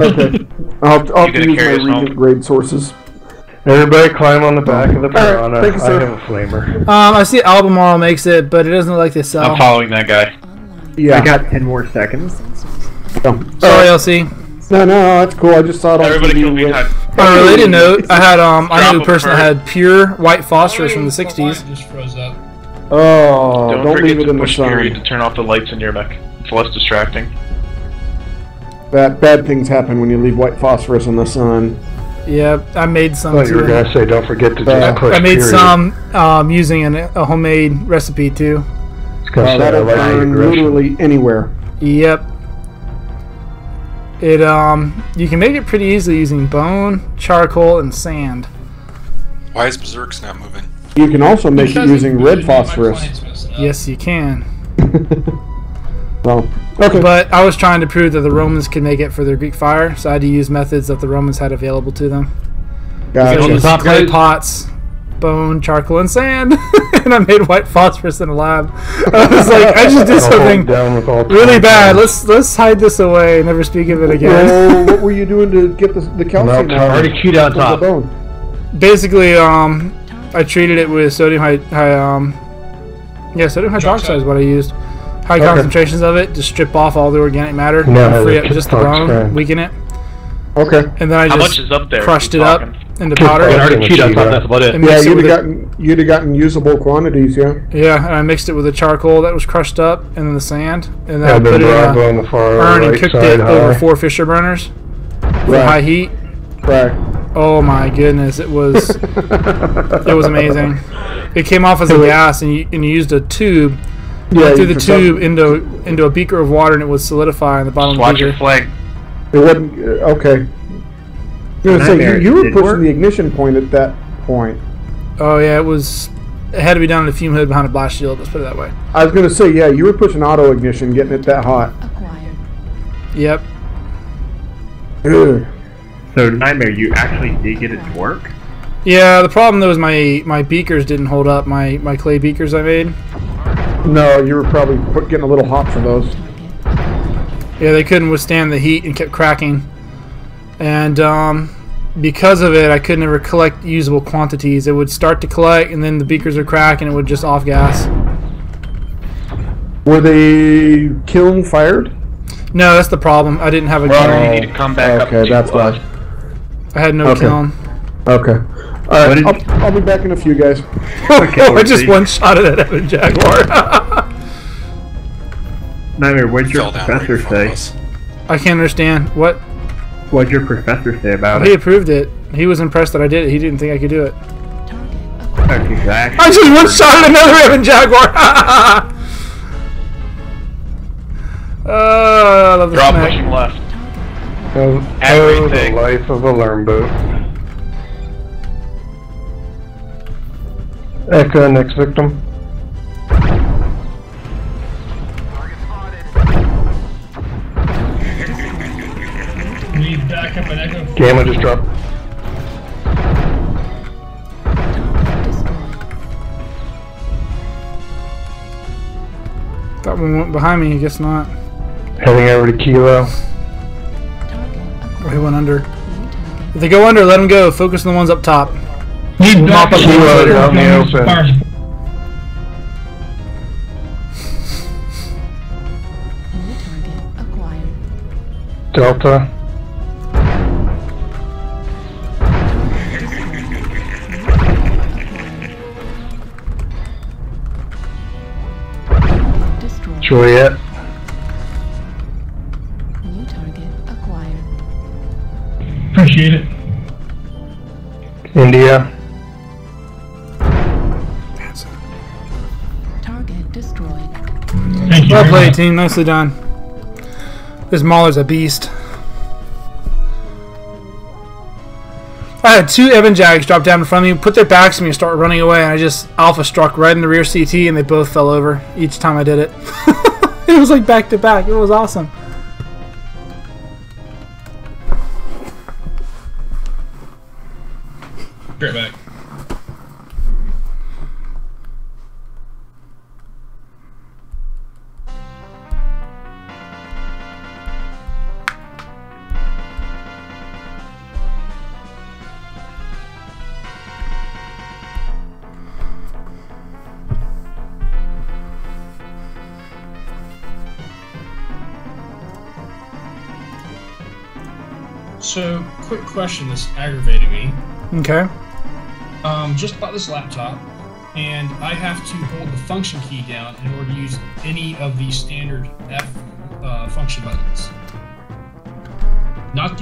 Okay. I'll have to use my Regent grade sources. Everybody climb on the back of the piranha. Right, thank you, sir. I have a flamer. I see Albemarle makes it, but it doesn't look like they sell. I'm following that guy. Yeah. I got 10 more seconds. Sorry, LC. No, that's cool. I just saw it on Everybody TV. kill me. On a related note, I knew a person that had pure white phosphorus from the 60s. Just froze up. Oh, Don't don't forget leave it to in the push period sun. to turn off the lights in your mech. It's less distracting. Bad things happen when you leave white phosphorus in the sun. Yeah, I made some Well, you were too. going to say don't forget to just push I made period. some using a homemade recipe too. It's gonna say, That'll I like the burn aggression. literally anywhere. Yep. It you can make it pretty easily using bone, charcoal, and sand. Why is Berserk's not moving? You can also make it using red phosphorus. Yes, you can. Well, okay. But I was trying to prove that the Romans could make it for their Greek fire, so I had to use methods that the Romans had available to them. I used clay pots, bone, charcoal, and sand, and I made white phosphorus in a lab. I was like, I just did something really bad. Let's hide this away and never speak of it again. Well, what were you doing to get the calcium out? Already keyed on of top. the bone? Basically, I treated it with sodium sodium hydroxide is what I used. High concentrations of it to strip off all the organic matter, and free up just the bone, weaken it. Okay. And then I How much just is up there? crushed Keep it up talking. into powder. Already keyed on top. That's about it. And Yeah, mixed it you'd with have gotten usable quantities. Yeah. Yeah, and I mixed it with the charcoal that was crushed up, and then the sand, and then Yeah, I put it in Bravo on a the far urn and right cooked side it over high. 4 Fisher burners with Right. high heat. Right. Oh my goodness, it was amazing. It came off as a gas, and you used a tube. Yeah. Threw the tube into a beaker of water, and it would solidify in the bottom of the Watch your beaker. flag. It wasn't okay. I was gonna say you were Did pushing work? the ignition point at that point. Oh yeah, it had to be done in a fume hood behind a blast shield. Let's put it that way. I was gonna say you were pushing auto ignition, getting it that hot. Acquired. Yep. Ugh. So, Nightmare, you actually did get it to work? Yeah, the problem though is my beakers didn't hold up. My clay beakers I made. No, you were probably getting a little hot for those. Yeah, they couldn't withstand the heat and kept cracking. And because of it, I could never collect usable quantities. It would start to collect, and then the beakers would crack, and it would just off gas. Were they kiln fired? No, that's the problem. I didn't have a Well, kiln. you need to come back up. Okay, to that's why. I had no Okay. kiln. Okay. All right, I'll be back in a few, guys. I just one-shotted at Evan Jaguar. Nightmare, what'd your Fell down professor right in front of say? us. I can't understand. What? What'd your professor say about He it? approved it. He was impressed that I did it. He didn't think I could do it. Okay, exactly. I just one-shotted another Evan Jaguar. I love They're all this pushing mech. left. Oh, the life of a learn boat. Echo, next victim. Need backup and echo. Gamma just dropped. That one went behind me. I guess not. Heading over to Kilo. Or he went under. If they go under, let them go. Focus on the ones up top. Need Mop up backup. the ones Kilo later. out in the open. Fire. Delta. Juliet. New target acquired. Appreciate it. India. Target destroyed. Thank you. Well very played, much. team. Nicely done. This Mauler's a beast. I had 2 Evan Jags drop down in front of me, put their backs to me, and start running away, and I just alpha struck right in the rear CT, and they both fell over each time I did it. It was like back to back. It was awesome. Straight back. So, quick question that's aggravating me. Okay. Just bought this laptop, and I have to hold the function key down in order to use any of the standard F function buttons. Not the